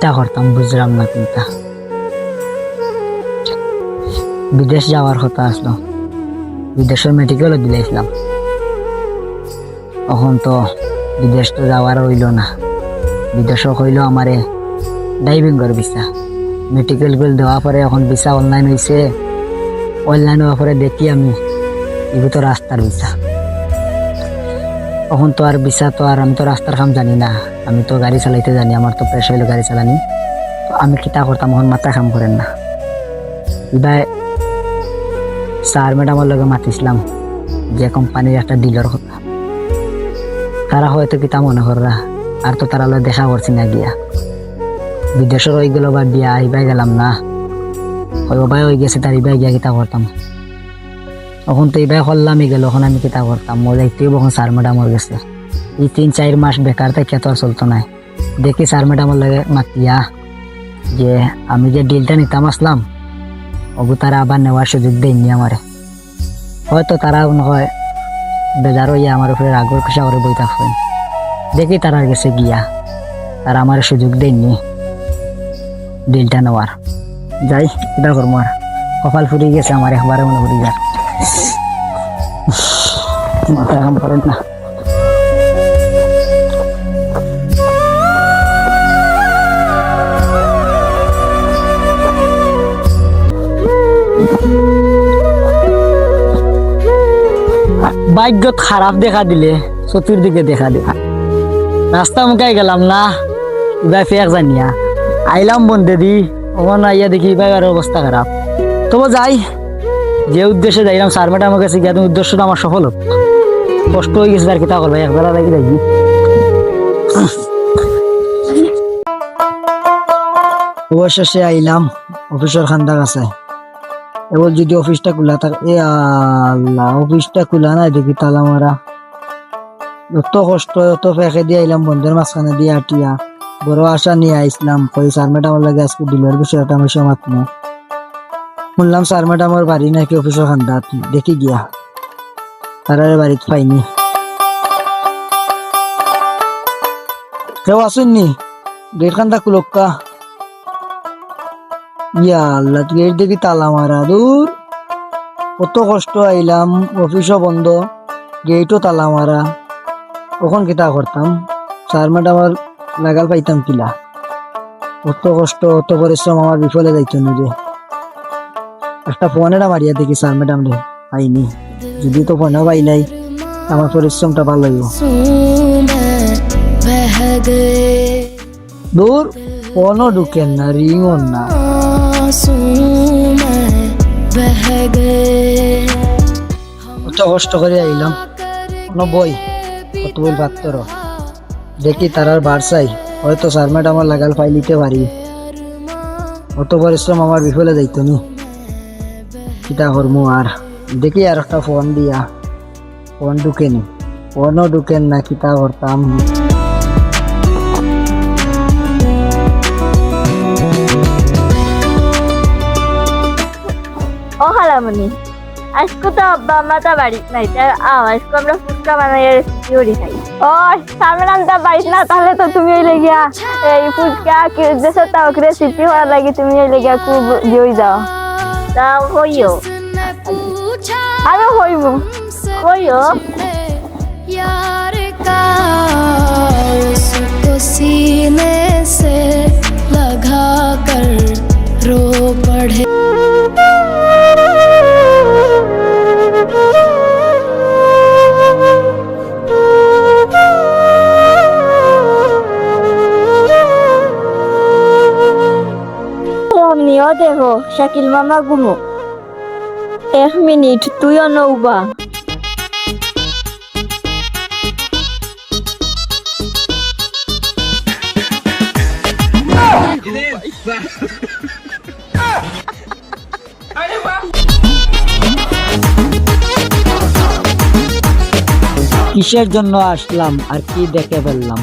কিতা করতাম বুঝলাম না। চিন্তা বিদেশ যাওয়ার কথা আসলো, বিদেশের মেডিকেলও দিলাইছিলাম। তখন তো বিদেশ তো যাওয়ার হইল না। বিদেশও হইল আমারে ডাইভিংয়ের ভিসা, মেডিকেল গুলো দেওয়া পরে এখন ভিসা অনলাইন হয়েছে। অনলাইন হওয়ার পরে দেখি আমি এগুলো তো রাস্তার ভিসা। তখন তো আর ভিসা তো আর আমি তো রাস্তার কাম জানি না, আমি তো গাড়ি চালাইতে জানি, আমার তো পেশা হইলো গাড়ি চালানি। তো আমি কিতা করতাম, এখন মাথা কাম করেন না। এবার স্যার ম্যাডামের লগে মাতিছিলাম যে কোম্পানির একটা ডিলার কথা। তারা হয়তো কিতা মনে কররা, আর তো তারা দেখা করছি না গিয়া। বিদেশের হয়ে গেল বা বিয়া ইবাই গেলাম না, ওবাই হয়ে গেছে, তার ইবাই গিয়া কিতা করতাম। তখন তো ইবাই করলাম গেল, এখন আমি কিতা করতাম। যাইতেই তখন স্যার ম্যাডামর গেছে। এই 3-4 মাস বেকার থেকে তো আর চলতো না। দেখি স্যার ম্যাডামের লগে মাতিয়া যে আমি যে ডিলটা নিতাম আসলাম, ওগু তারা আবার নেওয়ার সুযোগ দেয়নি আমারে। হয়তো তারা হয় বেজার হইয়া আমার উপরে রাগর খুশা করে বই থাকবেন। দেখি তারা গেছে গিয়া, তারা আমার সুযোগ দেয়নি ডিলটা নেওয়ার। যাই কিটা করবো, আর কপাল ফুরিয়ে গেছে আমার, একবারে মনে করি যার মাথা কাম করেন না। ভাগ্য খারাপ দেখা দিলে চতুর্দিকে দেখা দিলা। রাস্তা মুখাই গেলাম না, এবার ফেক জানিয়া আইলাম বন্ধে দি, ওখানে আইয়া দেখি এবার অবস্থা খারাপ। তবু যাই, যে উদ্দেশ্যে যাইলাম স্যার ম্যাডামের কাছে গিয়া, তুমি উদ্দেশ্যটা আমার সফল হোক। কষ্ট হয়ে গেছে, আর কিতা করবো, একবেলা লাগি দেখি। অবশেষে আইলাম অফিসের খান্দা কাছে। এবার যদি অফিসটা খোলা থাকে, এ আল্লাহ অফিসটা খোলা নাই, দেখি তালা মারা। এত কষ্ট, এত ফেঁকে দিয়ে আইলাম বন্ধের মাঝখানে দিয়ে আটিয়া, বড় আশা নিয়ে আইসলাম। কই স্যার ম্যাডাম লাগে আজকে ডিলের বিষয়টা আমি সমাত্ম। শুনলাম স্যার ম্যাডামের বাড়ি নাকি অফিসের খান্দা, দেখি গিয়া তারা বাড়িতে পাইনি। কেউ আসেননি, গেট খান্দা কুলক্কা। ইয়া আল্লাহ, গেট দেখি তালা মারা। দূর কত কষ্ট আইলাম, অফিসও বন্ধ, গেটও তালা মারা। কখন কিতা করতাম, স্যার ম্যাডামের লাগাল পাইতাম কিলা। অত কষ্ট, অত পরিশ্রম আমার বিফলে যাইতো নি রে। একটা ফোনেটা মারিয়া দেখি স্যার ম্যাডাম রে, পাইনি। যদি তো ফোনেও পাইলাই, আমার পরিশ্রমটা ভালো হইব। দূর ফোনও ঢুকেন না, রিংও না। কত কষ্ট করে আইলাম, কোনো বই কত বই পাত্র দেখি তারার বারসাই, হয়তো স্যার ম্যাডামের লাগাল পাই নিতে পারি। অত পরিশ্রম আমার বিফলে যাইতো নি, কিতা করবো। আর দেখি আর একটা ফোন দিয়া, ফোন ঢুকেনি, ফোনও ঢুকেন না, কিতা করতাম। ও খালামণি, আজকে তো আব্বা আম্মা তা বাড়িতে নাই, আজকে আমরা ফুচকা বানাই রেসিপি করি খাই। ও সামনে তা বাড়িতে না, তাহলে তো তুমি ওই লেগিয়া এই ফুচকা দেশের তাও রেসিপি হওয়ার লাগে তুমি ওই লেগিয়া খুব দিয়ে যাও। তা হইও, আরো হইব, হইও। सीने से लगा कर रो पड़े। অমনিও দেখো শাকিল মামা ঘুমো। 1 মিনিট, তুইও নৌবা। কিসের জন্য আসলাম আর কি দেখে ফেললাম।